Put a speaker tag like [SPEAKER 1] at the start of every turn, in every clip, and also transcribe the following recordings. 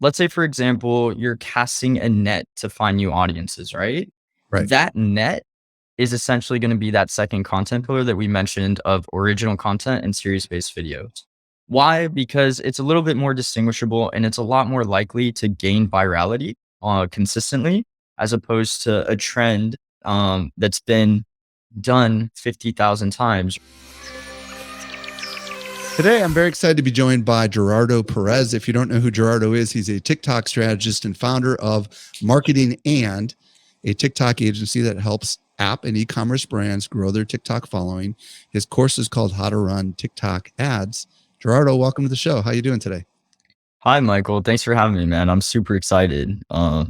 [SPEAKER 1] let's say, for example, you're casting a net to find new audiences, right?
[SPEAKER 2] Right.
[SPEAKER 1] That net is essentially going to be that second content pillar that we mentioned of original content and series-based videos. Why? Because it's a little bit more distinguishable and it's a lot more likely to gain virality consistently as opposed to a trend that's been done 50,000 times.
[SPEAKER 2] Today, I'm very excited to be joined by Gerardo Perez. If you don't know who Gerardo is, he's a TikTok strategist and founder of Marketing and, a TikTok agency that helps app and e-commerce brands grow their TikTok following. His course is called How to Run TikTok Ads. Gerardo, welcome to the show. How are you doing today?
[SPEAKER 1] Hi, Michael. Thanks for having me, man. I'm super excited.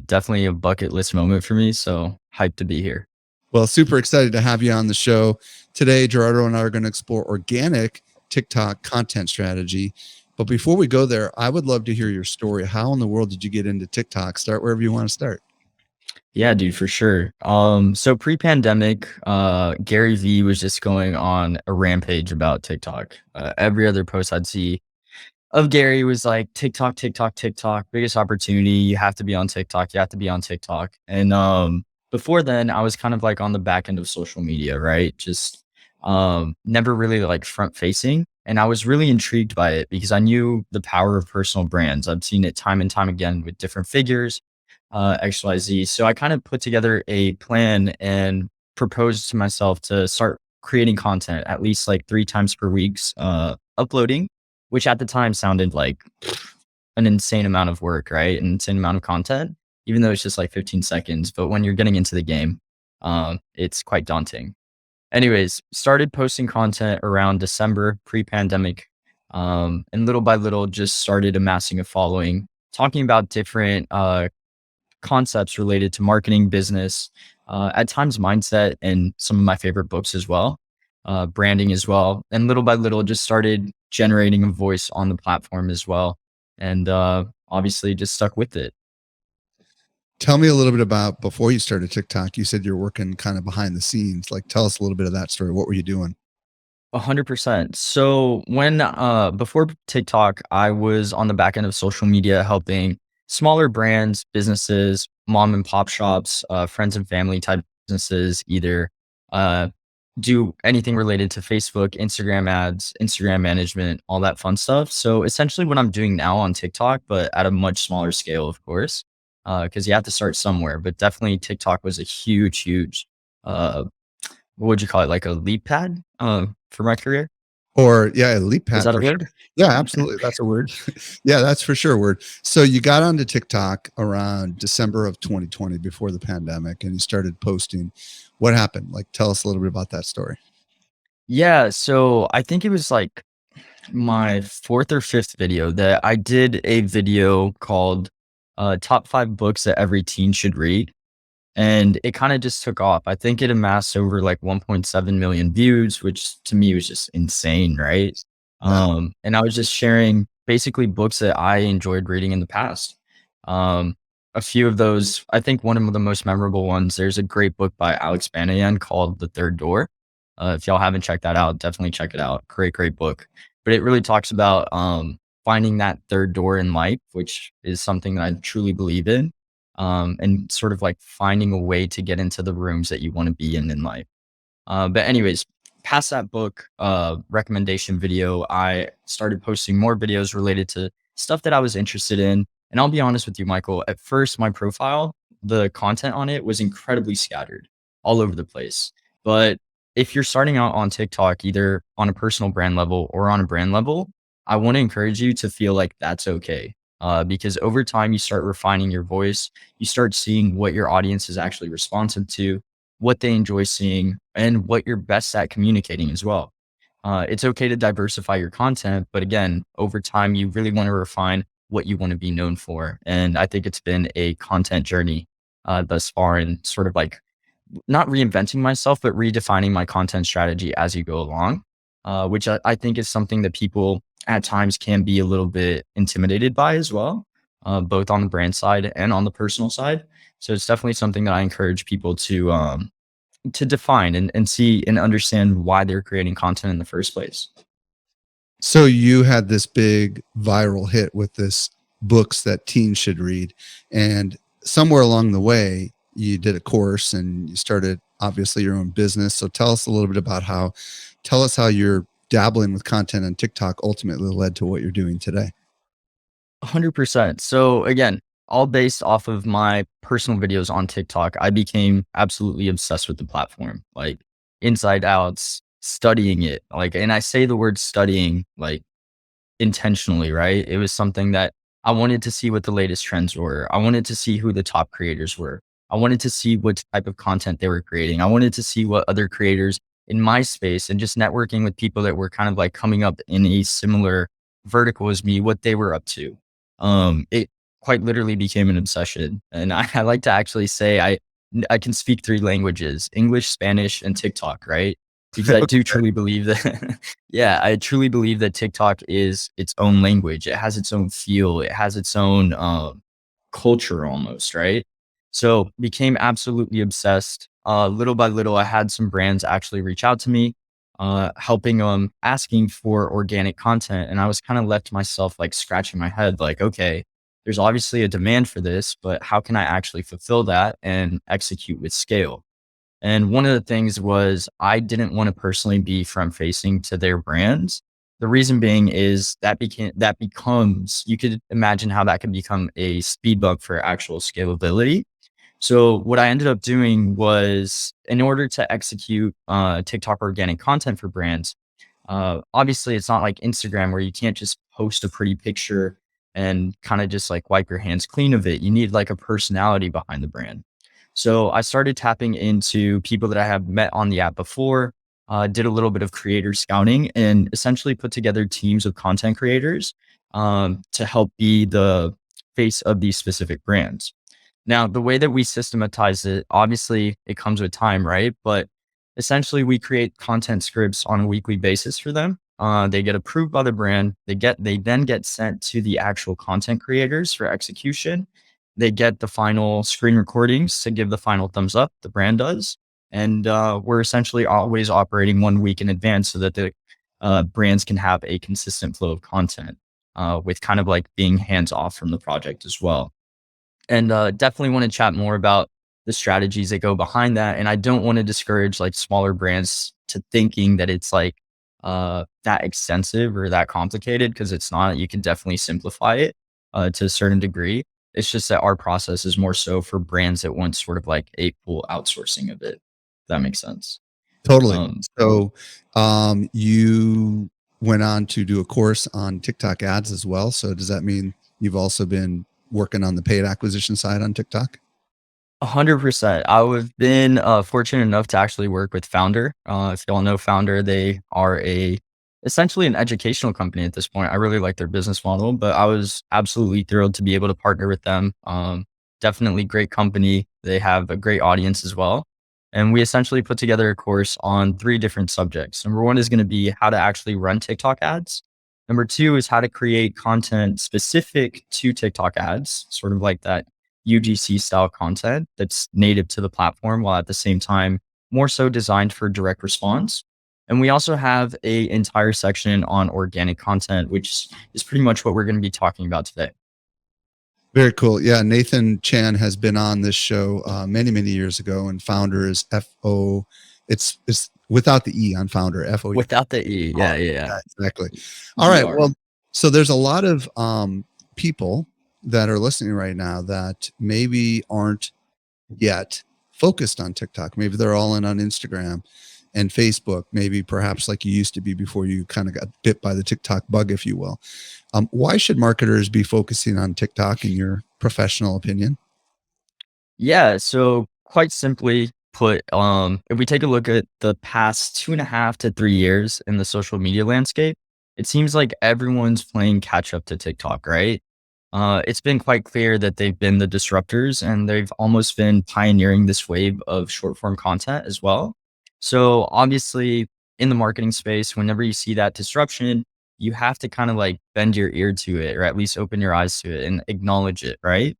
[SPEAKER 1] Definitely a bucket list moment for me. So hyped to be here.
[SPEAKER 2] Well, super excited to have you on the show. Today, Gerardo and I are going to explore organic TikTok content strategy. But before we go there, I would love to hear your story. How in the world did you get into TikTok? Start wherever you want to start.
[SPEAKER 1] Yeah, dude, for sure. So pre-pandemic, Gary Vee was just going on a rampage about TikTok. Every other post I'd see of Gary was like TikTok, TikTok, TikTok, biggest opportunity. You have to be on TikTok. You have to be on TikTok. And before then, I was kind of like on the back end of social media, right? Just never really like front facing. And I was really intrigued by it because I knew the power of personal brands. I've seen it time and time again with different figures, XYZ. So I kind of put together a plan and proposed to myself to start creating content at least like 3 times per week, uploading, which at the time sounded like an insane amount of work, right? An insane amount of content, even though it's just like 15 seconds. But when you're getting into the game, it's quite daunting. Anyways, started posting content around December pre-pandemic, and little by little just started amassing a following, talking about different concepts related to marketing, business, at times mindset, and some of my favorite books as well, branding as well. And little by little, just started generating a voice on the platform as well. And obviously just stuck with it.
[SPEAKER 2] Tell me a little bit about before you started TikTok. You said you're working kind of behind the scenes. Like, tell us a little bit of that story. What were you doing?
[SPEAKER 1] 100%. So when before TikTok, I was on the back end of social media helping smaller brands, businesses, mom and pop shops, friends and family type businesses, either uh, do anything related to Facebook, Instagram ads, Instagram management, all that fun stuff. So essentially what I'm doing now on TikTok, but at a much smaller scale, of course, because you have to start somewhere. But definitely TikTok was a huge, huge, uh, what would you call it? Like a leap pad for my career.
[SPEAKER 2] Or yeah, leap
[SPEAKER 1] Is
[SPEAKER 2] pad
[SPEAKER 1] that a
[SPEAKER 2] for sure.
[SPEAKER 1] word?
[SPEAKER 2] Yeah, absolutely. That's a word. Yeah, that's for sure a word. So you got onto TikTok around December of 2020 before the pandemic and you started posting. What happened? Like, tell us a little bit about that story.
[SPEAKER 1] Yeah. So I think it was like my fourth or fifth video that I did a video called Top 5 Books That Every Teen Should Read. And it kind of just took off. I think it amassed over like 1.7 million views, which to me was just insane, right?
[SPEAKER 2] Wow.
[SPEAKER 1] And I was just sharing basically books that I enjoyed reading in the past. Um, a few of those, I think one of the most memorable ones, there's a great book by Alex Banayan called The Third Door. If y'all haven't checked that out, definitely check it out. Great, great book. But it really talks about finding that third door in life, which is something that I truly believe in, and sort of like finding a way to get into the rooms that you want to be in life. But anyways, past that book recommendation video, I started posting more videos related to stuff that I was interested in. And I'll be honest with you, Michael, at first, my profile, the content on it was incredibly scattered all over the place. But if you're starting out on TikTok, either on a personal brand level or on a brand level, I want to encourage you to feel like that's okay. Because over time, you start refining your voice, you start seeing what your audience is actually responsive to, what they enjoy seeing, and what you're best at communicating as well. It's okay to diversify your content, but again, over time, you really want to refine what you want to be known for. And I think it's been a content journey thus far, and sort of like not reinventing myself, but redefining my content strategy as you go along, which I think is something that people at times can be a little bit intimidated by as well, both on the brand side and on the personal side. So it's definitely something that I encourage people to define and see and understand why they're creating content in the first place.
[SPEAKER 2] So you had this big viral hit with this books that teens should read. And somewhere along the way, you did a course and you started obviously your own business. So tell us a little bit about tell us how your dabbling with content on TikTok ultimately led to what you're doing today.
[SPEAKER 1] 100%. So again, all based off of my personal videos on TikTok, I became absolutely obsessed with the platform, like inside outs, studying it. Like, and I say the word studying like intentionally, right? It was something that I wanted to see what the latest trends were. I wanted to see who the top creators were. I wanted to see what type of content they were creating. I wanted to see what other creators in my space and just networking with people that were kind of like coming up in a similar vertical as me, what they were up to. It quite literally became an obsession. And I like to actually say I can speak three languages, English, Spanish, and TikTok, right? Because I do truly believe that yeah, I truly believe that TikTok is its own language. It has its own feel. It has its own culture almost, right? So became absolutely obsessed. Little by little, I had some brands actually reach out to me, helping them, asking for organic content, and I was kind of left to myself, like scratching my head, like, okay, there's obviously a demand for this, but how can I actually fulfill that and execute with scale? And one of the things was I didn't want to personally be front facing to their brands. The reason being is that becomes, you could imagine how that can become a speed bump for actual scalability. So what I ended up doing was, in order to execute TikTok organic content for brands, obviously it's not like Instagram where you can't just post a pretty picture and kind of just like wipe your hands clean of it. You need like a personality behind the brand. So I started tapping into people that I have met on the app before, did a little bit of creator scouting, and essentially put together teams of content creators to help be the face of these specific brands. Now, the way that we systematize it, obviously it comes with time, right? But essentially we create content scripts on a weekly basis for them. They get approved by the brand. They then get sent to the actual content creators for execution. They get the final screen recordings to give the final thumbs up, the brand does. And we're essentially always operating 1 week in advance so that the brands can have a consistent flow of content with kind of like being hands off from the project as well. And definitely want to chat more about the strategies that go behind that. And I don't want to discourage like smaller brands to thinking that it's like that extensive or that complicated, because it's not. You can definitely simplify it to a certain degree. It's just that our process is more so for brands that want sort of like a full outsourcing of it. If that makes sense.
[SPEAKER 2] Totally.
[SPEAKER 1] Um,
[SPEAKER 2] So, you went on to do a course on TikTok ads as well. So does that mean you've also been working on the paid acquisition side on TikTok?
[SPEAKER 1] 100%. I've been fortunate enough to actually work with Founder. If y'all know Founder, they are essentially an educational company at this point. I really like their business model, but I was absolutely thrilled to be able to partner with them. Definitely great company. They have a great audience as well. And we essentially put together a course on three different subjects. Number one is going to be how to actually run TikTok ads. Number two is how to create content specific to TikTok ads, sort of like that UGC style content that's native to the platform, while at the same time more so designed for direct response. And we also have a entire section on organic content, which is pretty much what we're going to be talking about today.
[SPEAKER 2] Very cool. Yeah, Nathan Chan has been on this show many years ago, and founder is FO. It's without the E on founder. FO.
[SPEAKER 1] Without the E. Yeah, yeah, yeah.
[SPEAKER 2] Yeah, exactly. All right.
[SPEAKER 1] GR.
[SPEAKER 2] Well, so there's a lot of people that are listening right now that maybe aren't yet focused on TikTok. Maybe they're all in on Instagram and Facebook, maybe perhaps like you used to be before you kind of got bit by the TikTok bug, if you will. Why should marketers be focusing on TikTok in your professional opinion?
[SPEAKER 1] Yeah, so quite simply put, if we take a look at the past 2.5 to 3 years in the social media landscape, it seems like everyone's playing catch up to TikTok, right? It's been quite clear that they've been the disruptors and they've almost been pioneering this wave of short form content as well. So obviously in the marketing space, whenever you see that disruption, you have to kind of like bend your ear to it, or at least open your eyes to it and acknowledge it, right?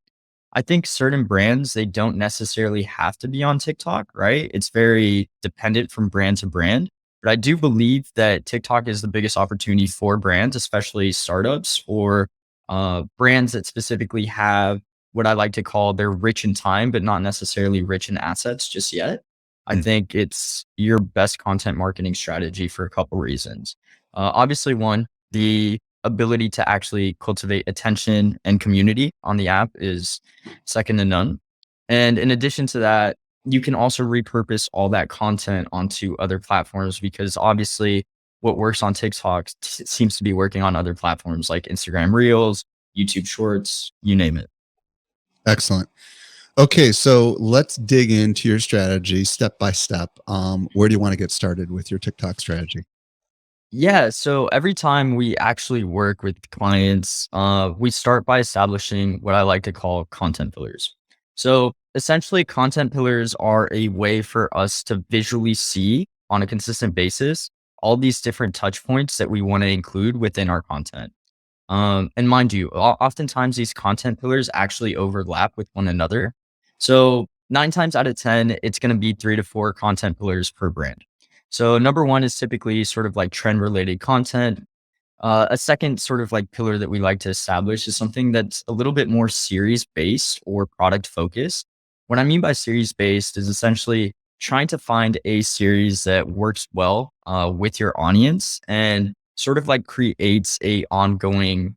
[SPEAKER 1] I think certain brands, they don't necessarily have to be on TikTok, right? It's very dependent from brand to brand. But I do believe that TikTok is the biggest opportunity for brands, especially startups or brands that specifically have what I like to call they're rich in time, but not necessarily rich in assets just yet. I
[SPEAKER 2] Mm.
[SPEAKER 1] think it's your best content marketing strategy for a couple reasons. Obviously, one, the ability to actually cultivate attention and community on the app is second to none. And in addition to that, you can also repurpose all that content onto other platforms because obviously what works on TikTok seems to be working on other platforms like Instagram Reels, YouTube Shorts, you name it.
[SPEAKER 2] Excellent. Okay, so let's dig into your strategy step by step. Where do you want to get started with your TikTok strategy?
[SPEAKER 1] Yeah, so every time we actually work with clients, we start by establishing what I like to call content pillars. So essentially, content pillars are a way for us to visually see on a consistent basis all these different touch points that we want to include within our content. And mind you, oftentimes these content pillars actually overlap with one another. So 9 times out of 10, it's going to be 3 to 4 content pillars per brand. So number one is typically sort of like trend related content. A second sort of like pillar that we like to establish is something that's a little bit more series based or product focused. What I mean by series based is essentially trying to find a series that works well with your audience and sort of like creates a ongoing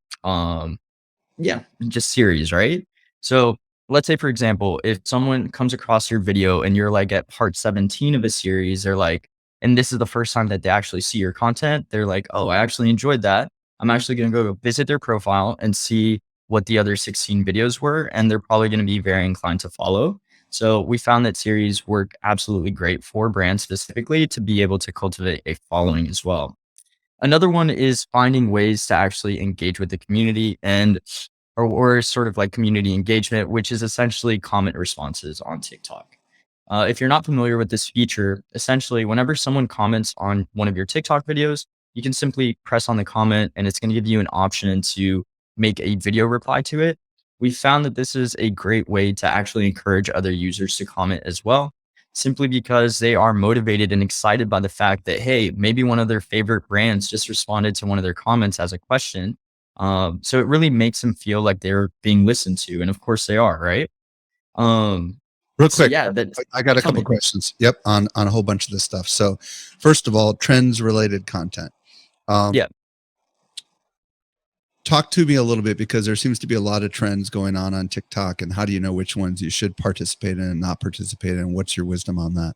[SPEAKER 1] yeah, just series, right? So let's say, for example, if someone comes across your video and you're like at part 17 of a series, they're like, and this is the first time that they actually see your content, they're like, oh, I actually enjoyed that. I'm actually going to go visit their profile and see what the other 16 videos were. And they're probably going to be very inclined to follow. So we found that series work absolutely great for brands specifically to be able to cultivate a following as well. Another one is finding ways to actually engage with the community and or sort of like community engagement, which is essentially comment responses on TikTok. If you're not familiar with this feature, essentially, whenever someone comments on one of your TikTok videos, you can simply press on the comment and it's going to give you an option to make a video reply to it. We found that this is a great way to actually encourage other users to comment as well, simply because they are motivated and excited by the fact that, hey, maybe one of their favorite brands just responded to one of their comments as a question. So it really makes them feel like they're being listened to. And of course they are, right? Um,
[SPEAKER 2] Real
[SPEAKER 1] so
[SPEAKER 2] quick,
[SPEAKER 1] yeah, that
[SPEAKER 2] I got a
[SPEAKER 1] tell
[SPEAKER 2] couple
[SPEAKER 1] me.
[SPEAKER 2] questions. Yep, on a whole bunch of this stuff. So, first of all, trends related content. Um,
[SPEAKER 1] Yeah,
[SPEAKER 2] Talk to me a little bit because there seems to be a lot of trends going on TikTok, and how do you know which ones you should participate in and not participate in? What's your wisdom on that?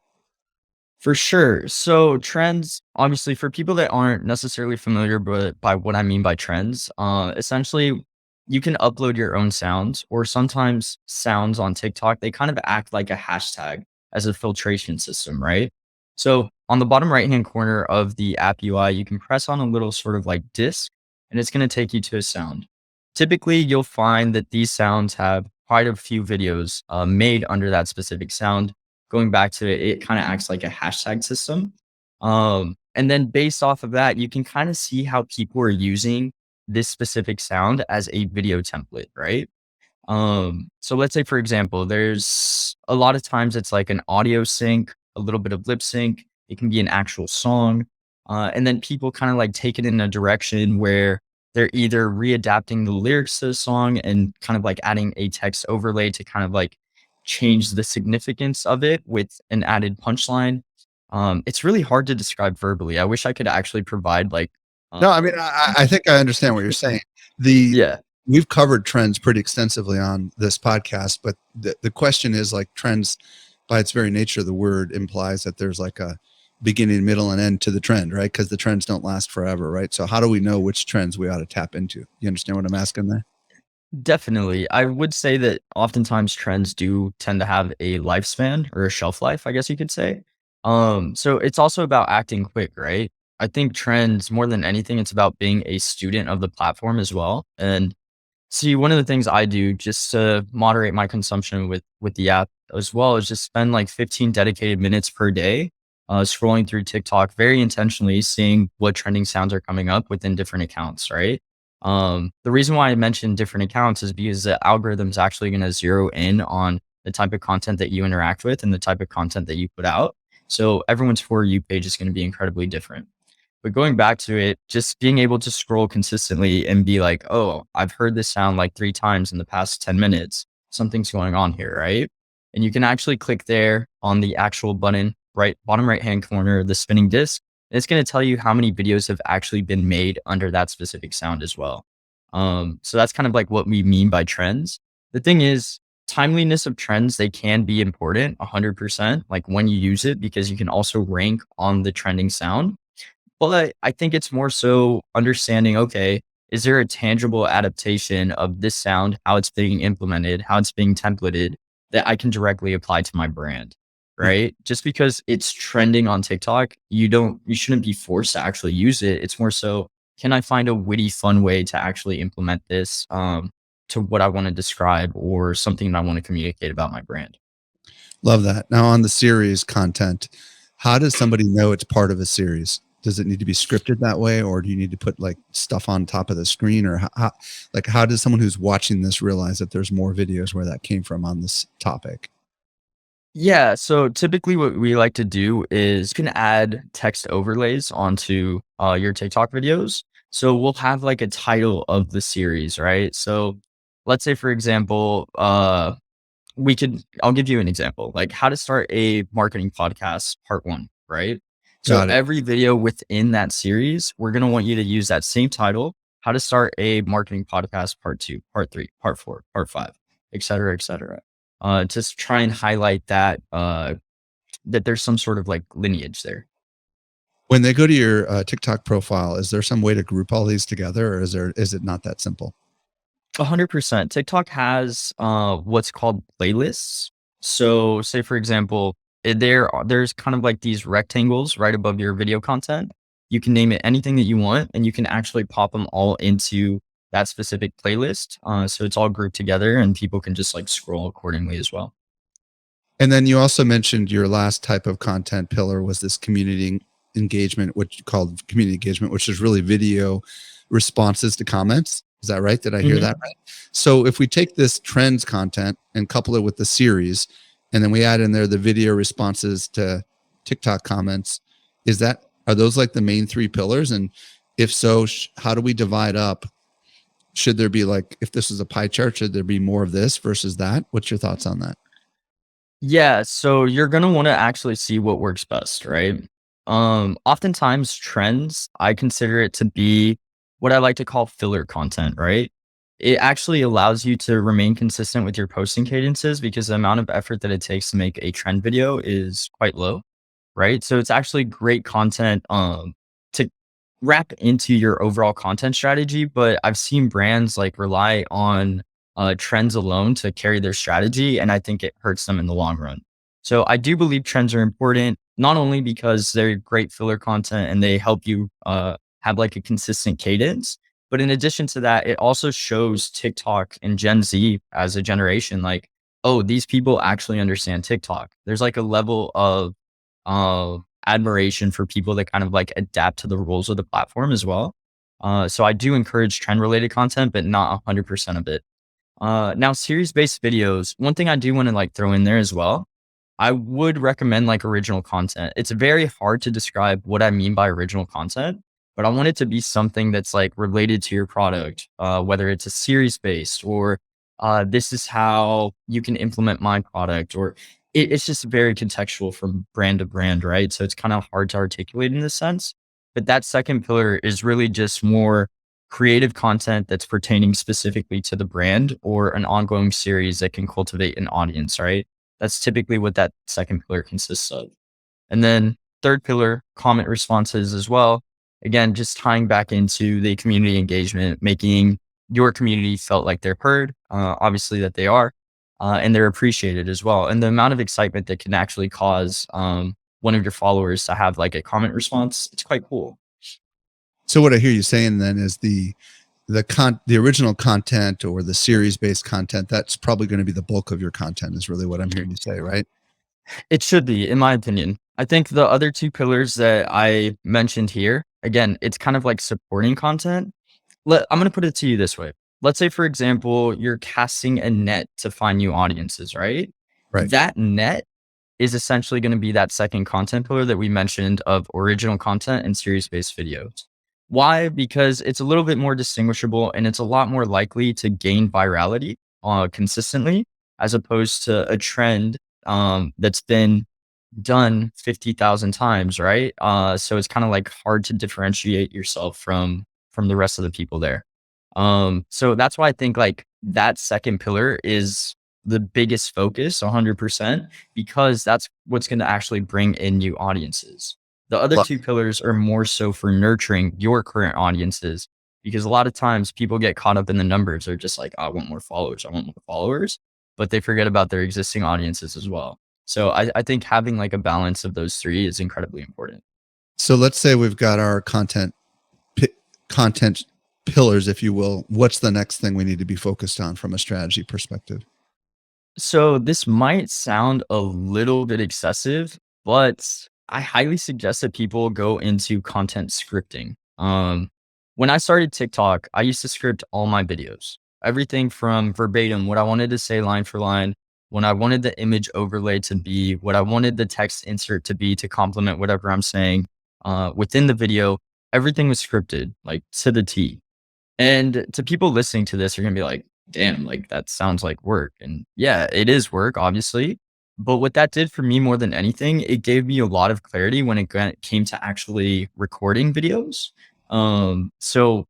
[SPEAKER 1] for sure. So trends, obviously, for people that aren't necessarily familiar but by what I mean by trends, essentially you can upload your own sounds or sometimes sounds on TikTok, they kind of act like a hashtag as a filtration system, right? So on the bottom right hand corner of the app UI, you can press on a little sort of like disc and it's going to take you to a sound. Typically, you'll find that these sounds have quite a few videos made under that specific sound. Going back to it, it kind of acts like a hashtag system. And then based off of that, you can kind of see how people are using this specific sound as a video template, right? So let's say, for example, there's a lot of times it's like an audio sync, a little bit of lip sync. It can be an actual song. And then people kind of like take it in a direction where they're either readapting the lyrics to the song and kind of like adding a text overlay to kind of like change the significance of it with an added punchline. It's really hard to describe verbally. I wish I could actually provide like,
[SPEAKER 2] No, I mean, I think I understand what you're saying. The
[SPEAKER 1] yeah,
[SPEAKER 2] We've covered trends pretty extensively on this podcast, but the question is like trends by its very nature, the word implies that there's like a beginning, middle, and end to the trend, right? Because the trends don't last forever, right? So how do we know which trends we ought to tap into? You understand what I'm asking there?
[SPEAKER 1] definitely. I would say that oftentimes trends do tend to have a lifespan or a shelf life, I guess you could say. So it's also about acting quick, right? I think trends more than anything, it's about being a student of the platform as well. And see, one of the things I do just to moderate my consumption with the app as well is just spend like 15 dedicated minutes per day scrolling through TikTok very intentionally, seeing what trending sounds are coming up within different accounts, right? The reason why I mentioned different accounts is because the algorithm's actually going to zero in on the type of content that you interact with and the type of content that you put out. So everyone's For You page is going to be incredibly different. But going back to it, just being able to scroll consistently and be like, oh, I've heard this sound like 3 times in the past 10 minutes. Something's going on here, right? And you can actually click there on the actual button, right, bottom right hand corner, the spinning disc. And it's going to tell you how many videos have actually been made under that specific sound as well. So that's kind of like what we mean by trends. The thing is, timeliness of trends, they can be important 100%, like when you use it, because you can also rank on the trending sound. But I think it's more so understanding, okay, is there a tangible adaptation of this sound, how it's being implemented, how it's being templated that I can directly apply to my brand,
[SPEAKER 2] Yeah.
[SPEAKER 1] right? Just because it's trending on TikTok, you shouldn't be forced to actually use it. It's more so, can I find a witty, fun way to actually implement this to what I want to describe or something that I want to communicate about my brand?
[SPEAKER 2] Love that. Now on the series content, how does somebody know it's part of a series? Does it need to be scripted that way, or do you need to put like stuff on top of the screen, or how does someone who's watching this realize that there's more videos where that came from on this topic?
[SPEAKER 1] Yeah, so typically what we like to do is you can add text overlays onto your TikTok videos. So we'll have like a title of the series, right? So let's say, for example, I'll give you an example, like how to start a marketing podcast, part one, right? So
[SPEAKER 2] Got it.
[SPEAKER 1] every video within that series, we're going to want you to use that same title, how to start a marketing podcast, part two, part three, part four, part five, et cetera, et cetera. Just try and highlight that, that there's some sort of like lineage there.
[SPEAKER 2] When they go to your TikTok profile, is there some way to group all these together, or is it not that simple?
[SPEAKER 1] 100%. TikTok has what's called playlists. So, say for example, there's kind of like these rectangles right above your video content. You can name it anything that you want, and you can actually pop them all into that specific playlist. So it's all grouped together, and people can just like scroll accordingly as well.
[SPEAKER 2] And then you also mentioned your last type of content pillar was this community engagement, which you called community engagement, which is really video responses to comments. Is that right? Did I hear
[SPEAKER 1] Mhm.
[SPEAKER 2] that right? So if we take this trends content and couple it with the series, and then we add in there the video responses to TikTok comments, are those like the main three pillars? And if so, how do we divide up? Should there be, like, if this is a pie chart, should there be more of this versus that? What's your thoughts on that?
[SPEAKER 1] Yeah, so you're gonna wanna actually see what works best, right? Oftentimes trends, I consider it to be what I like to call filler content, right? It actually allows you to remain consistent with your posting cadences because the amount of effort that it takes to make a trend video is quite low, right? So it's actually great content to wrap into your overall content strategy. But I've seen brands like rely on trends alone to carry their strategy, and I think it hurts them in the long run. So I do believe trends are important, not only because they're great filler content and they help you have like a consistent cadence, but in addition to that, it also shows TikTok and Gen Z as a generation like, oh, these people actually understand TikTok. There's like a level of admiration for people that kind of like adapt to the rules of the platform as well. So I do encourage trend related content, but not 100% of it. Now, series based videos, one thing I do want to like throw in there as well, I would recommend like original content. It's very hard to describe what I mean by original content, but I want it to be something that's like related to your product, whether it's a series based or this is how you can implement my product, or it's just very contextual from brand to brand, right? So it's kind of hard to articulate in this sense. But that second pillar is really just more creative content that's pertaining specifically to the brand or an ongoing series that can cultivate an audience, right? That's typically what that second pillar consists of. And then third pillar, comment responses as well. Again, just tying back into the community engagement, making your community felt like they're heard, obviously that they are, and they're appreciated as well. And the amount of excitement that can actually cause one of your followers to have like a comment response, it's quite cool.
[SPEAKER 2] So what I hear you saying then is the original content or the series based content, that's probably going to be the bulk of your content, is really what I'm hearing you say, right?
[SPEAKER 1] It should be, in my opinion. I think the other two pillars that I mentioned here, again, it's kind of like supporting content. I'm going to put it to you this way. Let's say, for example, you're casting a net to find new audiences, right?
[SPEAKER 2] Right.
[SPEAKER 1] That net is essentially going to be that second content pillar that we mentioned of original content and series-based videos. Why? Because it's a little bit more distinguishable and it's a lot more likely to gain virality consistently as opposed to a trend that's been done 50,000 times, right? So it's kind of like hard to differentiate yourself from the rest of the people there. So that's why I think like that second pillar is the biggest focus 100% because that's what's going to actually bring in new audiences. The other
[SPEAKER 2] Lo-
[SPEAKER 1] two pillars are more so for nurturing your current audiences because a lot of times people get caught up in the numbers. They're just like, I want more followers. I want more followers, but they forget about their existing audiences as well. So I think having like a balance of those three is incredibly important.
[SPEAKER 2] So let's say we've got our pi- content pillars, if you will. What's the next thing we need to be focused on from a strategy perspective?
[SPEAKER 1] So this might sound a little bit excessive, but I highly suggest that people go into content scripting. When I started TikTok, I used to script all my videos, everything from verbatim, what I wanted to say line for line, when I wanted the image overlay to be, what I wanted the text insert to be to complement whatever I'm saying within the video. Everything was scripted, like to the T. And to people listening to this, you're gonna be like, damn, like that sounds like work. And yeah, it is work, obviously. But what that did for me more than anything, it gave me a lot of clarity when came to actually recording videos. So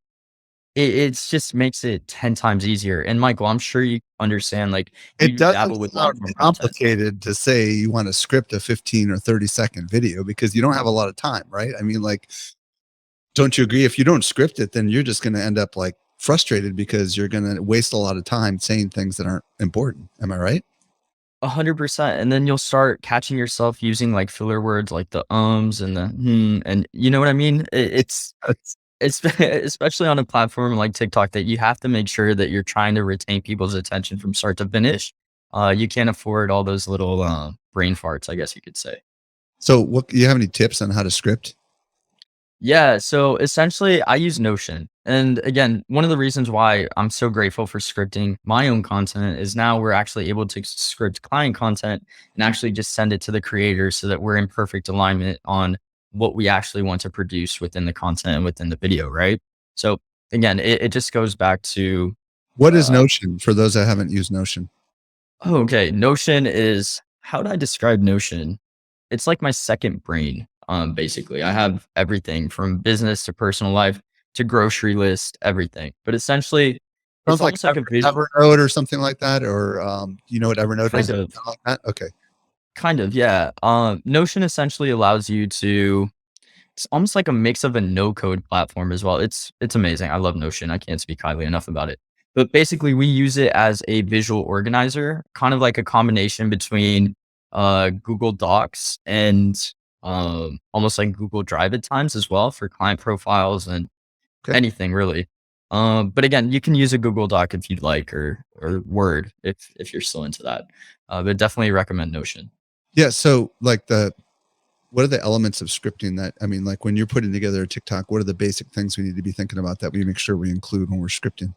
[SPEAKER 1] it's just makes it 10 times easier. And Michael, I'm sure you understand, like
[SPEAKER 2] It
[SPEAKER 1] you
[SPEAKER 2] doesn't
[SPEAKER 1] dabble with long
[SPEAKER 2] sound
[SPEAKER 1] form content.
[SPEAKER 2] complicated to say you want to script a 15 or 30-second video because you don't have a lot of time, right? I mean, like, don't you agree? If you don't script it, then you're just going to end up like frustrated because you're going to waste a lot of time saying things that aren't important. Am I right?
[SPEAKER 1] 100%. And then you'll start catching yourself using like filler words like the ums and the and you know what I mean? It's especially on a platform like TikTok that you have to make sure that you're trying to retain people's attention from start to finish. You can't afford all those little brain farts, I guess you could say.
[SPEAKER 2] So, what you have any tips on how to script?
[SPEAKER 1] Yeah, so essentially I use Notion. And again, one of the reasons why I'm so grateful for scripting my own content is now we're actually able to script client content and actually just send it to the creators so that we're in perfect alignment on what we actually want to produce within the content and within the video, right? So again, it just goes back to
[SPEAKER 2] What is
[SPEAKER 1] uh
[SPEAKER 2] Notion for those that haven't used Notion?
[SPEAKER 1] oh, okay. Notion is how do I describe Notion? It's like my second brain. Basically, I have everything from business to personal life to grocery list, everything. But essentially, it's
[SPEAKER 2] Sounds like
[SPEAKER 1] almost like a visual,
[SPEAKER 2] Evernote or something like that, or you know what Evernote is?
[SPEAKER 1] kind of,
[SPEAKER 2] Something like that. Okay.
[SPEAKER 1] yeah. Notion essentially allows you to. It's almost like a mix of a no code platform as well. It's amazing. I love Notion. I can't speak highly enough about it. But basically, we use it as a visual organizer, kind of like a combination between Google Docs and almost like Google Drive at times as well for client profiles and
[SPEAKER 2] Okay.
[SPEAKER 1] anything really. But again, you can use a Google Doc if you'd like, or Word if you're still into that. But definitely recommend Notion.
[SPEAKER 2] Yeah. So, like what are the elements of scripting that I mean, like when you're putting together a TikTok, what are the basic things we need to be thinking about that we make sure we include when we're scripting?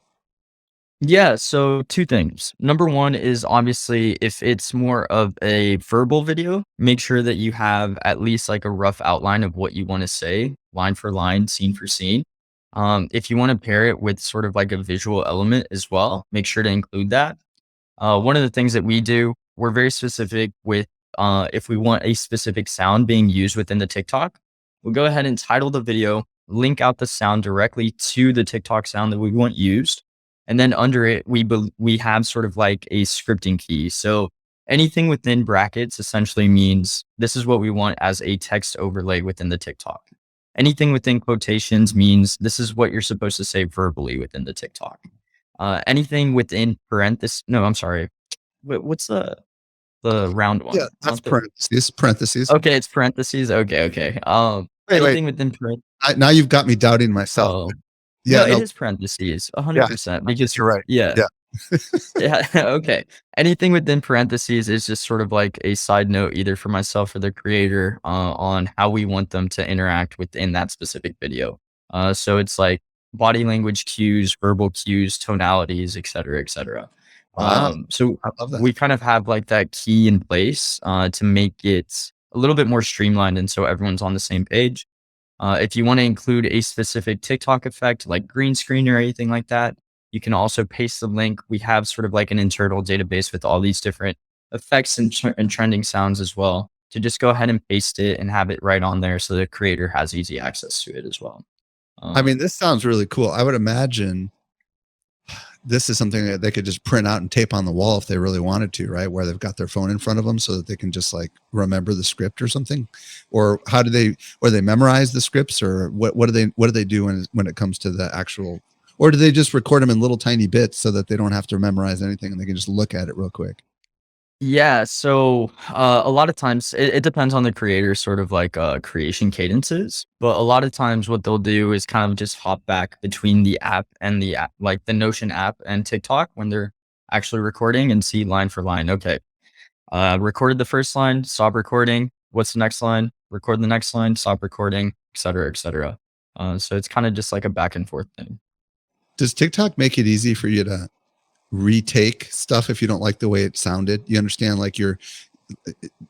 [SPEAKER 1] Yeah, so two things. Number one is obviously if it's more of a verbal video, make sure that you have at least like a rough outline of what you want to say, line for line, scene for scene. If you want to pair it with sort of like a visual element as well, make sure to include that. One of the things that we do, we're very specific with if we want a specific sound being used within the TikTok, we'll go ahead and title the video, link out the sound directly to the TikTok sound that we want used. And then under it, we have sort of like a scripting key. So anything within brackets essentially means this is what we want as a text overlay within the TikTok. Anything within quotations means this is what you're supposed to say verbally within the TikTok. Anything within parentheses. No, I'm sorry. What's the round
[SPEAKER 2] Yeah,
[SPEAKER 1] one?
[SPEAKER 2] that's
[SPEAKER 1] Not the.
[SPEAKER 2] parentheses. Parentheses.
[SPEAKER 1] Okay, it's parentheses. Okay, okay.
[SPEAKER 2] Wait.
[SPEAKER 1] Anything within parent.
[SPEAKER 2] Now you've got me doubting myself.
[SPEAKER 1] Oh,
[SPEAKER 2] Yeah,
[SPEAKER 1] no, it
[SPEAKER 2] no,
[SPEAKER 1] is parentheses,
[SPEAKER 2] yeah,
[SPEAKER 1] 100%. Because
[SPEAKER 2] you're right.
[SPEAKER 1] yeah,
[SPEAKER 2] Yeah.
[SPEAKER 1] yeah. Okay. Anything within parentheses is just sort of like a side note, either for myself or the creator, on how we want them to interact within that specific video. So it's like body language cues, verbal cues, tonalities, et cetera, et cetera.
[SPEAKER 2] Wow.
[SPEAKER 1] So
[SPEAKER 2] I love that.
[SPEAKER 1] we kind of have like that key in place to make it a little bit more streamlined, and so everyone's on the same page. If you want to include a specific TikTok effect like green screen or anything like that, you can also paste the link. We have sort of like an internal database with all these different effects and trending sounds as well, to just go ahead and paste it and have it right on there so the creator has easy access to it as well.
[SPEAKER 2] I
[SPEAKER 1] Um,
[SPEAKER 2] mean, this sounds really cool. I would imagine this is something that they could just print out and tape on the wall if they really wanted to, right? Where they've got their phone in front of them so that they can just like remember the script or something. Or how do they, or they memorize the scripts, or what do they do when it comes to the actual, or do they just record them in little tiny bits so that they don't have to memorize anything and they can just look at it real quick?
[SPEAKER 1] Yeah, so a lot of times it depends on the creator's sort of like creation cadences, but a lot of times what they'll do is kind of just hop back between the app and the app, like the Notion app and TikTok when they're actually recording and see line for line. Okay, recorded the first line, stop recording. What's the next line? Record the next line, stop recording, et cetera, et cetera. So it's kind of just like a back and forth thing.
[SPEAKER 2] Does TikTok make it easy for you to retake stuff if you don't like the way it sounded? You understand, like you're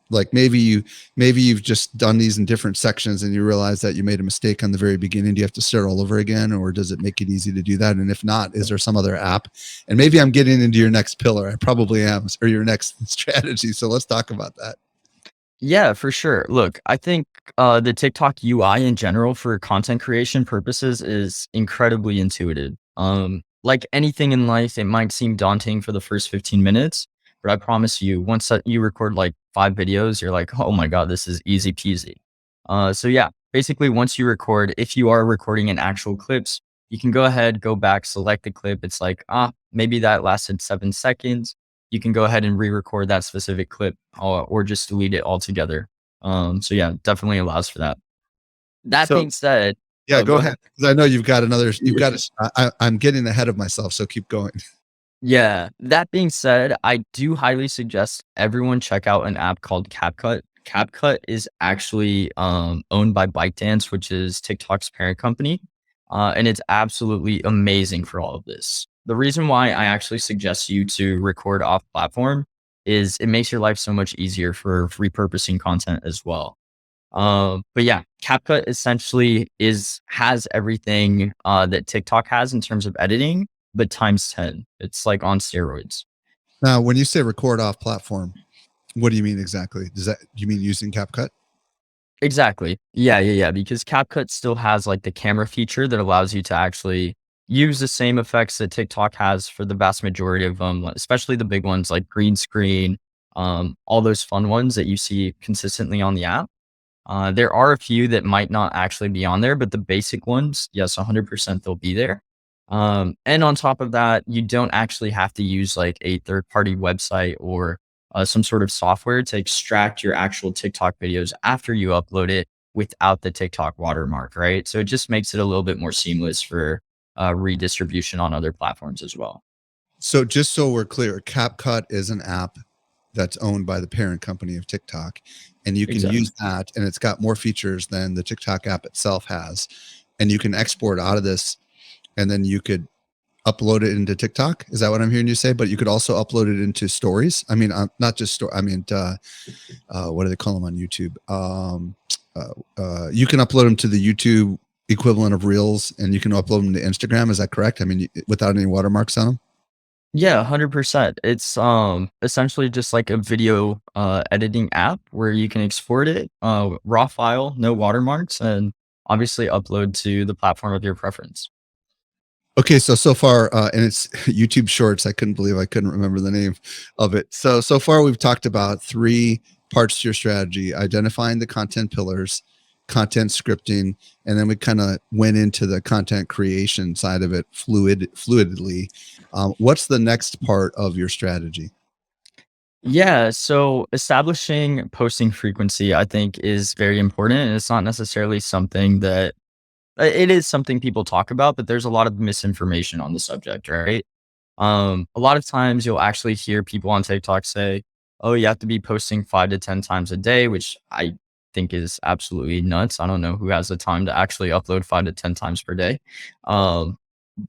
[SPEAKER 2] like maybe you've just done these in different sections and you realize that you made a mistake on the very beginning. Do you have to start all over again, or does it make it easy to do that? And if not, is there some other app? And maybe I'm getting into your next pillar. I probably am, or your next strategy. So let's talk about that.
[SPEAKER 1] Yeah, for sure. Look, I think the TikTok UI in general for content creation purposes is incredibly intuitive. Like anything in life, it might seem daunting for the first 15 minutes, but I promise you, once that you record like 5 videos, you're like, oh my God, this is easy peasy. So yeah, basically, once you record, if you are recording in actual clips, you can go ahead, go back, select the clip. It's like, maybe that lasted 7 seconds. You can go ahead and re-record that specific clip, or just delete it altogether. So yeah, definitely allows for that. That
[SPEAKER 2] So
[SPEAKER 1] being said,
[SPEAKER 2] yeah,
[SPEAKER 1] oh,
[SPEAKER 2] go
[SPEAKER 1] go
[SPEAKER 2] ahead.
[SPEAKER 1] ahead.
[SPEAKER 2] 'Cause I know you've got I'm getting ahead of myself. So keep going.
[SPEAKER 1] Yeah. That being said, I do highly suggest everyone check out an app called CapCut. CapCut is actually owned by ByteDance, which is TikTok's parent company, and it's absolutely amazing for all of this. The reason why I actually suggest you to record off platform is it makes your life so much easier for repurposing content as well. But yeah, CapCut essentially has everything that TikTok has in terms of editing, but times 10. It's like on steroids.
[SPEAKER 2] Now, when you say record off platform, what do you mean exactly? Do you mean using CapCut?
[SPEAKER 1] Exactly. Yeah. Because CapCut still has like the camera feature that allows you to actually use the same effects that TikTok has for the vast majority of them, especially the big ones like green screen, all those fun ones that you see consistently on the app. There are a few that might not actually be on there, but the basic ones, yes, 100% they'll be there. And on top of that, you don't actually have to use like a third party website or some sort of software to extract your actual TikTok videos after you upload it without the TikTok watermark, right? So it just makes it a little bit more seamless for redistribution on other platforms as well.
[SPEAKER 2] So just so we're clear, CapCut is an app that's owned by the parent company of TikTok, and you can
[SPEAKER 1] Exactly.
[SPEAKER 2] use that, and it's got more features than the TikTok app itself has. And you can export out of this, and then you could upload it into TikTok. Is that what I'm hearing you say? But you could also upload it into stories. I mean, not just story. I mean, what do they call them on YouTube? You can upload them to the YouTube equivalent of Reels, and you can upload them to Instagram. Is that correct? I mean, without any watermarks on them.
[SPEAKER 1] Yeah, 100%. It's essentially just like a video editing app where you can export it, raw file, no watermarks, and obviously upload to the platform of your preference.
[SPEAKER 2] Okay, so far, and it's YouTube Shorts. I couldn't believe I couldn't remember the name of it. So far, we've talked about three parts to your strategy: identifying the content pillars, content scripting, and then we kind of went into the content creation side of it fluidly. What's the next part of your strategy?
[SPEAKER 1] Yeah, so establishing posting frequency, I think, is very important. And it's not necessarily something that it is something people talk about, but there's a lot of misinformation on the subject, right? A lot of times you'll actually hear people on TikTok say, "Oh, you have to be posting 5 to 10 times a day," which I think is absolutely nuts. I don't know who has the time to actually upload 5 to 10 times per day. Um,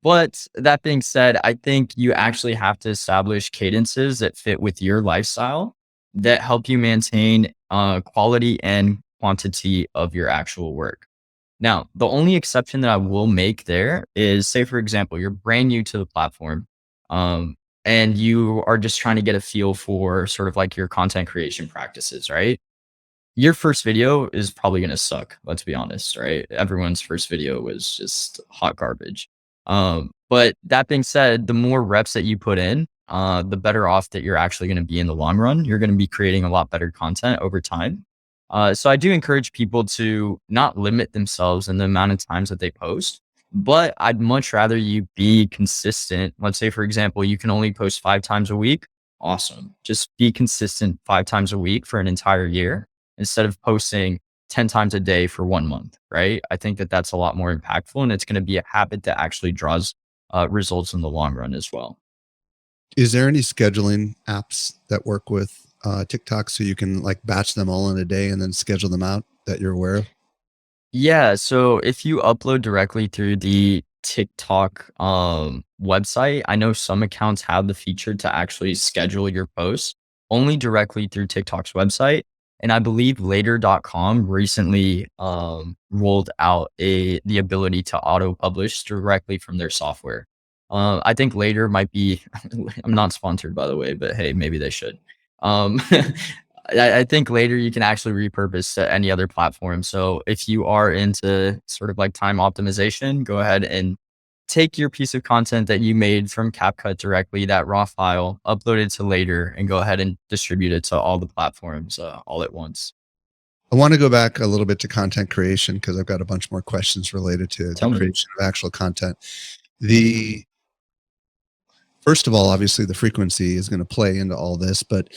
[SPEAKER 1] But that being said, I think you actually have to establish cadences that fit with your lifestyle that help you maintain quality and quantity of your actual work. Now, the only exception that I will make there is, say, for example, you're brand new to the platform, um, and you are just trying to get a feel for sort of like your content creation practices, right? Your first video is probably gonna suck, let's be honest, right? Everyone's first video was just hot garbage. But that being said, the more reps that you put in, the better off that you're actually gonna be in the long run. You're gonna be creating a lot better content over time. So I do encourage people to not limit themselves in the amount of times that they post, but I'd much rather you be consistent. Let's say, for example, you can only post 5 times a week. Awesome. Just be consistent 5 times a week for an entire year instead of posting 10 times a day for 1 month, right? I think that that's a lot more impactful and it's going to be a habit that actually draws results in the long run as well.
[SPEAKER 2] Is there any scheduling apps that work with TikTok so you can like batch them all in a day and then schedule them out that you're aware of?
[SPEAKER 1] Yeah, so if you upload directly through the TikTok website, I know some accounts have the feature to actually schedule your posts only directly through TikTok's website. And I believe later.com recently rolled out the ability to auto publish directly from their software. I think later might be I'm not sponsored by the way, but hey, maybe they should. Um I think later you can actually repurpose to any other platform. So if you are into sort of like time optimization, go ahead and take your piece of content that you made from CapCut directly, that raw file, upload it to later, and go ahead and distribute it to all the platforms all at once.
[SPEAKER 2] I want to go back a little bit to content creation because I've got a bunch more questions related to the
[SPEAKER 1] Tell me.
[SPEAKER 2] creation of actual content. The First of all, obviously the frequency is going to play into all this, but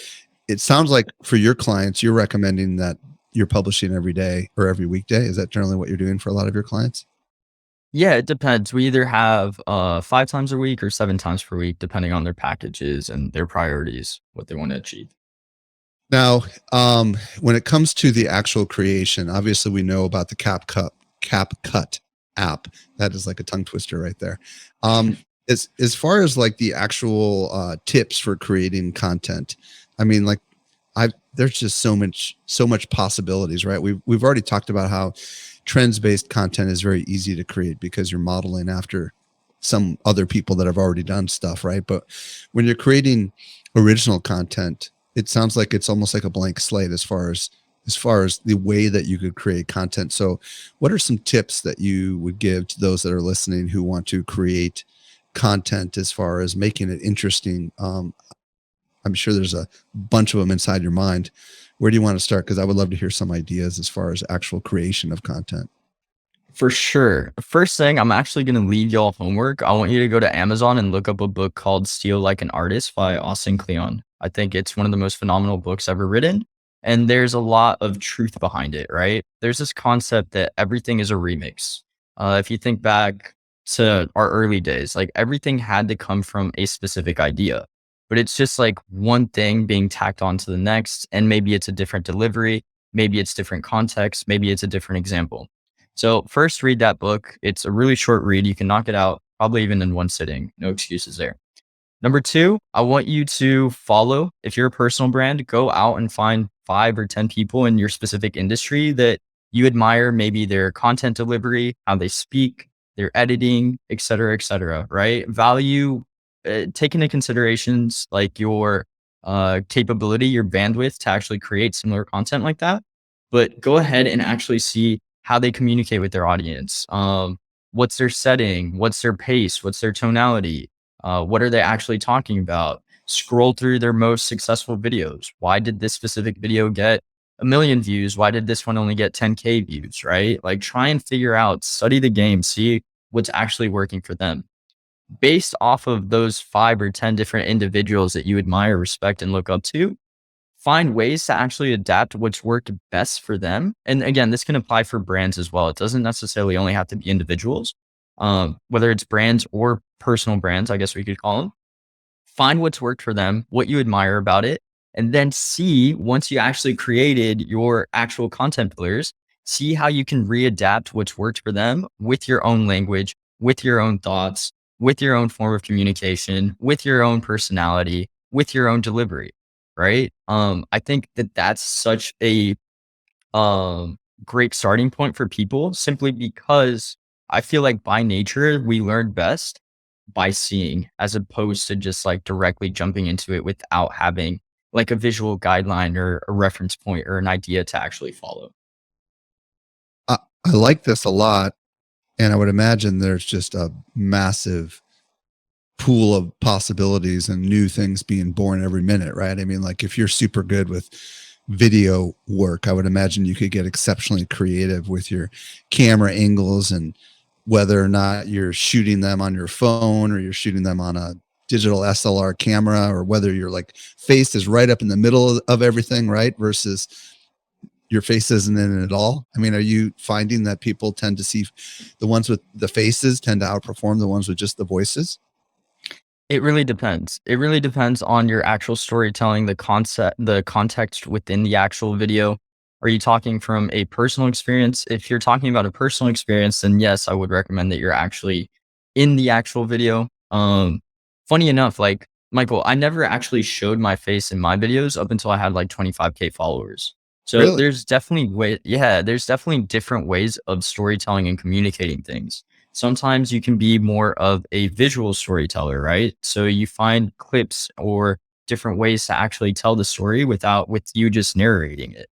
[SPEAKER 2] it sounds like for your clients, you're recommending that you're publishing every day or every weekday. Is that generally what you're doing for a lot of your clients?
[SPEAKER 1] Yeah, it depends. We either have 5 times a week or 7 times per week, depending on their packages and their priorities, what they want to achieve.
[SPEAKER 2] Now, when it comes to the actual creation, obviously we know about the CapCut app. That is like a tongue twister right there. As far as like the actual tips for creating content, I mean, like I there's just so much possibilities, right? We've already talked about how trends based content is very easy to create because you're modeling after some other people that have already done stuff, right? But when you're creating original content, it sounds like it's almost like a blank slate as far as the way that you could create content. So what are some tips that you would give to those that are listening who want to create content as far as making it interesting? I'm sure there's a bunch of them inside your mind. Where do you want to start? Because I would love to hear some ideas as far as actual creation of content.
[SPEAKER 1] For sure. First thing, I'm actually going to leave y'all homework. I want you to go to Amazon and look up a book called Steal Like an Artist by Austin Kleon. I think it's one of the most phenomenal books ever written. And there's a lot of truth behind it, right? There's this concept that everything is a remix. If you think back to our early days, like everything had to come from a specific idea, but it's just like one thing being tacked on to the next. And maybe it's a different delivery. Maybe it's different context. Maybe it's a different example. So first read that book. It's a really short read. You can knock it out probably even in one sitting. No excuses there. Number two, I want you to follow. If you're a personal brand, go out and find 5 or 10 people in your specific industry that you admire, maybe their content delivery, how they speak, their editing, et cetera, right? Value, take into considerations like your capability, your bandwidth to actually create similar content like that. But go ahead and actually see how they communicate with their audience. What's their setting? What's their pace? What's their tonality? What are they actually talking about? Scroll through their most successful videos. Why did this specific video get 1 million views? Why did this one only get 10K views? Right? Like try and figure out, study the game, see what's actually working for them. Based off of those 5 or 10 different individuals that you admire, respect, and look up to, find ways to actually adapt what's worked best for them. And again, this can apply for brands as well. It doesn't necessarily only have to be individuals, whether it's brands or personal brands, I guess we could call them. Find what's worked for them, what you admire about it, and then see once you actually created your actual content pillars, see how you can readapt what's worked for them with your own language, with your own thoughts, with your own form of communication, with your own personality, with your own delivery, right? I think that that's such a um, great starting point for people simply because I feel like by nature, we learn best by seeing as opposed to just like directly jumping into it without having like a visual guideline or a reference point or an idea to actually follow.
[SPEAKER 2] I like this a lot. And I would imagine there's just a massive pool of possibilities and new things being born every minute, right? I mean, like if you're super good with video work, I would imagine you could get exceptionally creative with your camera angles and whether or not you're shooting them on your phone or you're shooting them on a digital SLR camera or whether your like face is right up in the middle of everything, right? Versus your face isn't in it at all. I mean, are you finding that people tend to see the ones with the faces tend to outperform the ones with just the voices?
[SPEAKER 1] It really depends. It really depends on your actual storytelling, the context within the actual video. Are you talking from a personal experience? If you're talking about a personal experience, then yes, I would recommend that you're actually in the actual video. Funny enough, like Michael, I never actually showed my face in my videos up until I had like 25K followers. So
[SPEAKER 2] Really?
[SPEAKER 1] there's definitely yeah, there's definitely different ways of storytelling and communicating things. Sometimes you can be more of a visual storyteller, right? So you find clips or different ways to actually tell the story with you just narrating it.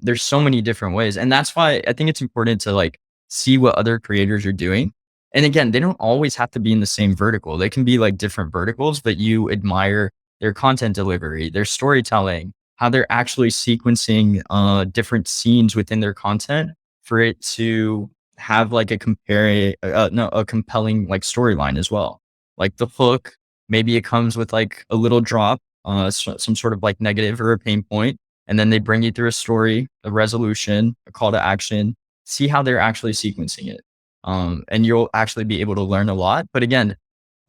[SPEAKER 1] There's so many different ways, and that's why I think it's important to like see what other creators are doing. And again, they don't always have to be in the same vertical. They can be like different verticals, but you admire their content delivery, their storytelling, how they're actually sequencing different scenes within their content for it to have like a compare no, a compelling like storyline as well. Like the hook, maybe it comes with like a little drop, some sort of like negative or a pain point, and then they bring you through a story, a resolution, a call to action. See how they're actually sequencing it, and you'll actually be able to learn a lot. But again,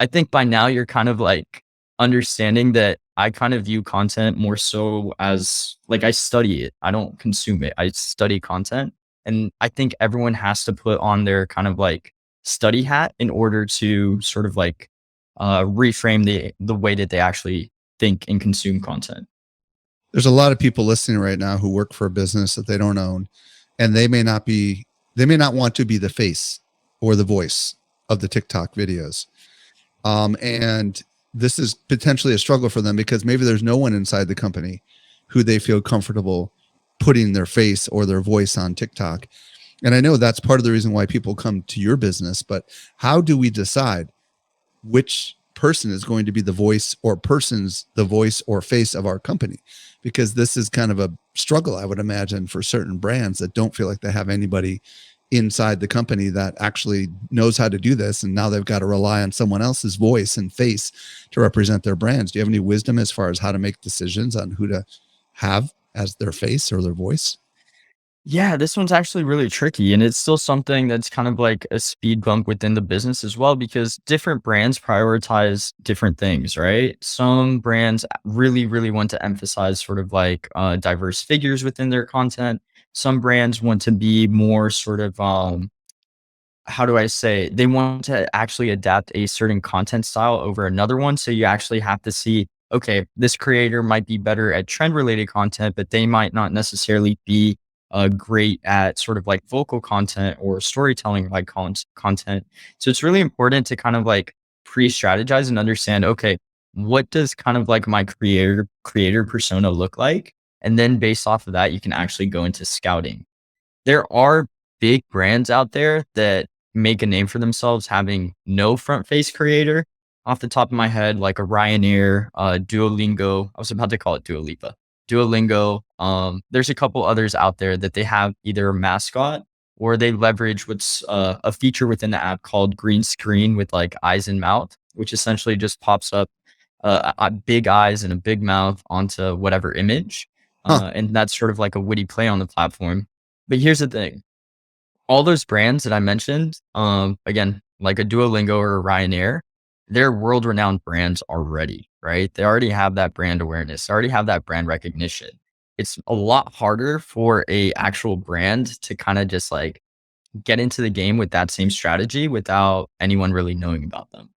[SPEAKER 1] I think by now you're kind of like understanding that I kind of view content more so as like I study it. I don't consume it. I study content. And I think everyone has to put on their kind of like study hat in order to sort of like reframe the way that they actually think and consume content.
[SPEAKER 2] There's a lot of people listening right now who work for a business that they don't own, and they may not want to be the face or the voice of the TikTok videos. And this is potentially a struggle for them because maybe there's no one inside the company who they feel comfortable putting their face or their voice on TikTok. And I know that's part of the reason why people come to your business, but how do we decide which person is going to be the voice or persons the voice or face of our company? Because this is kind of a struggle, I would imagine, for certain brands that don't feel like they have anybody inside the company that actually knows how to do this, and now they've got to rely on someone else's voice and face to represent their brands. Do you have any wisdom as far as how to make decisions on who to have as their face or their voice?
[SPEAKER 1] Yeah, this one's actually really tricky, and it's still something that's kind of like a speed bump within the business as well, because different brands prioritize different things, right? Some brands really, really want to emphasize sort of like diverse figures within their content. Some brands want to be more sort of how do I say, they want to actually adapt a certain content style over another one. So you actually have to see, okay, this creator might be better at trend related content, but they might not necessarily be great at sort of like vocal content or storytelling like content. So it's really important to kind of like pre strategize and understand, okay, what does kind of like my creator persona look like? And then based off of that, you can actually go into scouting. There are big brands out there that make a name for themselves having no front face creator. Off the top of my head, like a Ryanair, Duolingo. I was about to call it Dua Lipa. Duolingo. There's a couple others out there that they have either a mascot or they leverage what's a feature within the app called green screen with like eyes and mouth, which essentially just pops up big eyes and a big mouth onto whatever image.
[SPEAKER 2] Huh.
[SPEAKER 1] And that's sort of like a witty play on the platform. But here's the thing, all those brands that I mentioned, again, like a Duolingo or a Ryanair, they're world renowned brands already, right? They already have that brand awareness, they already have that brand recognition. It's a lot harder for a actual brand to kind of just like get into the game with that same strategy without anyone really knowing about them.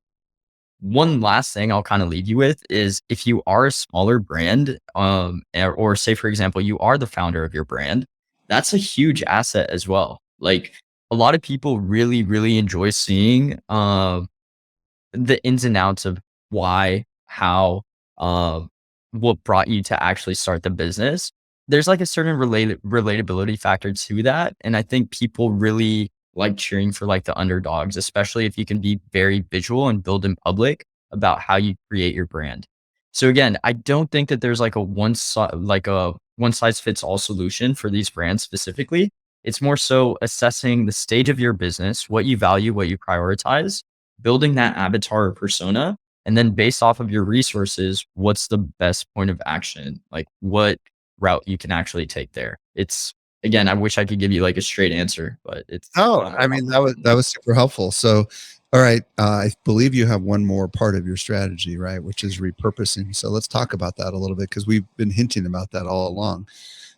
[SPEAKER 1] One last thing I'll kind of leave you with is if you are a smaller brand, or say for example, you are the founder of your brand, that's a huge asset as well. Like a lot of people really, really enjoy seeing the ins and outs of why, how, uh, what brought you to actually start the business. There's like a certain relatability factor to that, and I think people really like cheering for like the underdogs, especially if you can be very visual and build in public about how you create your brand. So again, I don't think that there's like a one size fits all solution for these brands specifically. It's more so assessing the stage of your business, what you value, what you prioritize, building that avatar or persona, and then based off of your resources, what's the best point of action? Like what route you can actually take there. It's again, I wish I could give you like a straight answer, but it's
[SPEAKER 2] Oh,
[SPEAKER 1] kind of
[SPEAKER 2] I mean, that was super helpful. So, all right, I believe you have one more part of your strategy, right, which is repurposing. So let's talk about that a little bit because we've been hinting about that all along.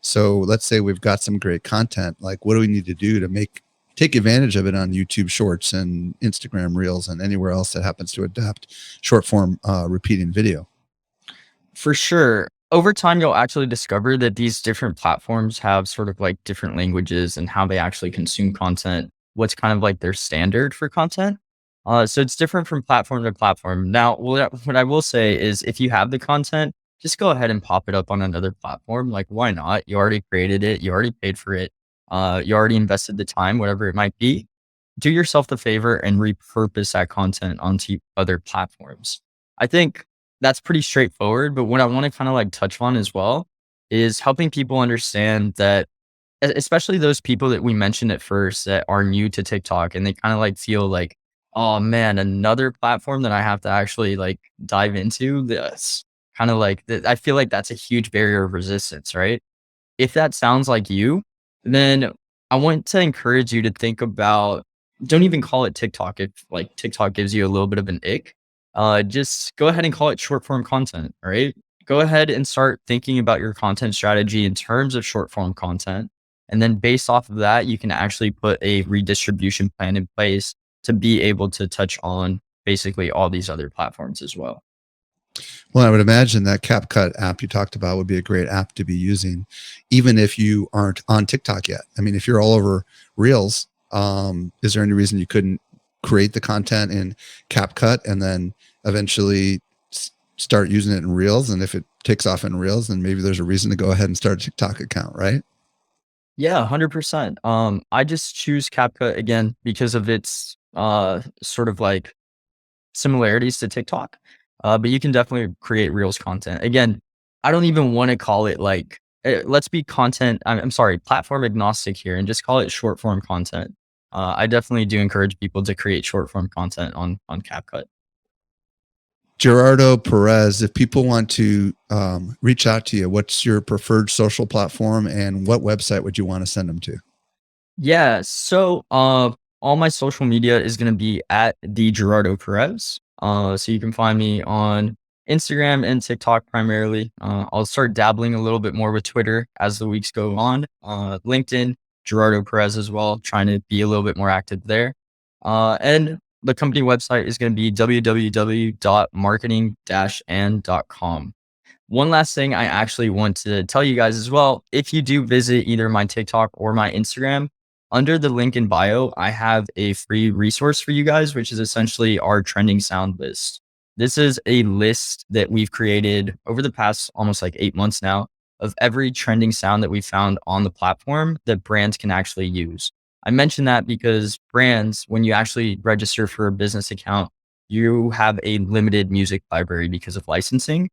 [SPEAKER 2] So let's say we've got some great content. Like, what do we need to do to take advantage of it on YouTube Shorts and Instagram Reels and anywhere else that happens to adapt short form repeating video?
[SPEAKER 1] for sure. Over time, you'll actually discover that these different platforms have sort of like different languages and how they actually consume content, what's kind of like their standard for content. So it's different from platform to platform. Now, what I will say is if you have the content, just go ahead and pop it up on another platform. Like, why not? You already created it, you already paid for it, you already invested the time, whatever it might be. Do yourself the favor and repurpose that content onto other platforms. I think that's pretty straightforward. But what I want to kind of like touch on as well is helping people understand that, especially those people that we mentioned at first that are new to TikTok and they kind of like feel like, oh man, another platform that I have to actually like dive into. This kind of like, I feel like that's a huge barrier of resistance, right? If that sounds like you, then I want to encourage you to think about, don't even call it TikTok if like TikTok gives you a little bit of an ick. Just go ahead and call it short form content, all right? Go ahead and start thinking about your content strategy in terms of short form content. And then based off of that, you can actually put a redistribution plan in place to be able to touch on basically all these other platforms as well.
[SPEAKER 2] Well, I would imagine that CapCut app you talked about would be a great app to be using, even if you aren't on TikTok yet. I mean, if you're all over Reels, is there any reason you couldn't create the content in CapCut and then eventually start using it in Reels? And if it takes off in Reels, then maybe there's a reason to go ahead and start a TikTok account, right?
[SPEAKER 1] Yeah, 100%. I just choose CapCut again because of its sort of like similarities to TikTok. But you can definitely create Reels content. Again, I don't even want to call it like let's be content. I'm sorry, platform agnostic here, and just call it short form content. I definitely do encourage people to create short form content on CapCut.
[SPEAKER 2] Gerardo Perez, if people want to reach out to you, what's your preferred social platform and what website would you want to send them to?
[SPEAKER 1] Yeah. So all my social media is gonna be at the Gerardo Perez. So you can find me on Instagram and TikTok primarily. I'll start dabbling a little bit more with Twitter as the weeks go on. LinkedIn, Gerardo Perez as well, trying to be a little bit more active there. And the company website is going to be www.marketing-and.com. One last thing I actually want to tell you guys as well. If you do visit either my TikTok or my Instagram, under the link in bio, I have a free resource for you guys, which is essentially our trending sound list. This is a list that we've created over the past almost like 8 months now of every trending sound that we found on the platform that brands can actually use. I mention that because brands, when you actually register for a business account, you have a limited music library because of licensing.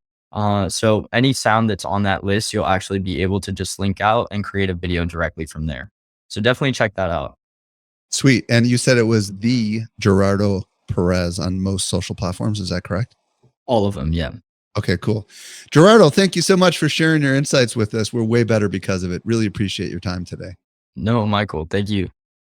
[SPEAKER 1] So any sound that's on that list, you'll actually be able to just link out and create a video directly from there. So definitely check that out.
[SPEAKER 2] Sweet. And you said it was the Gerardo Perez on most social platforms. Is that correct?
[SPEAKER 1] All of them. Yeah.
[SPEAKER 2] Okay, cool. Gerardo, thank you so much for sharing your insights with us. We're way better because of it. Really appreciate your time today.
[SPEAKER 1] No, Michael. Thank you.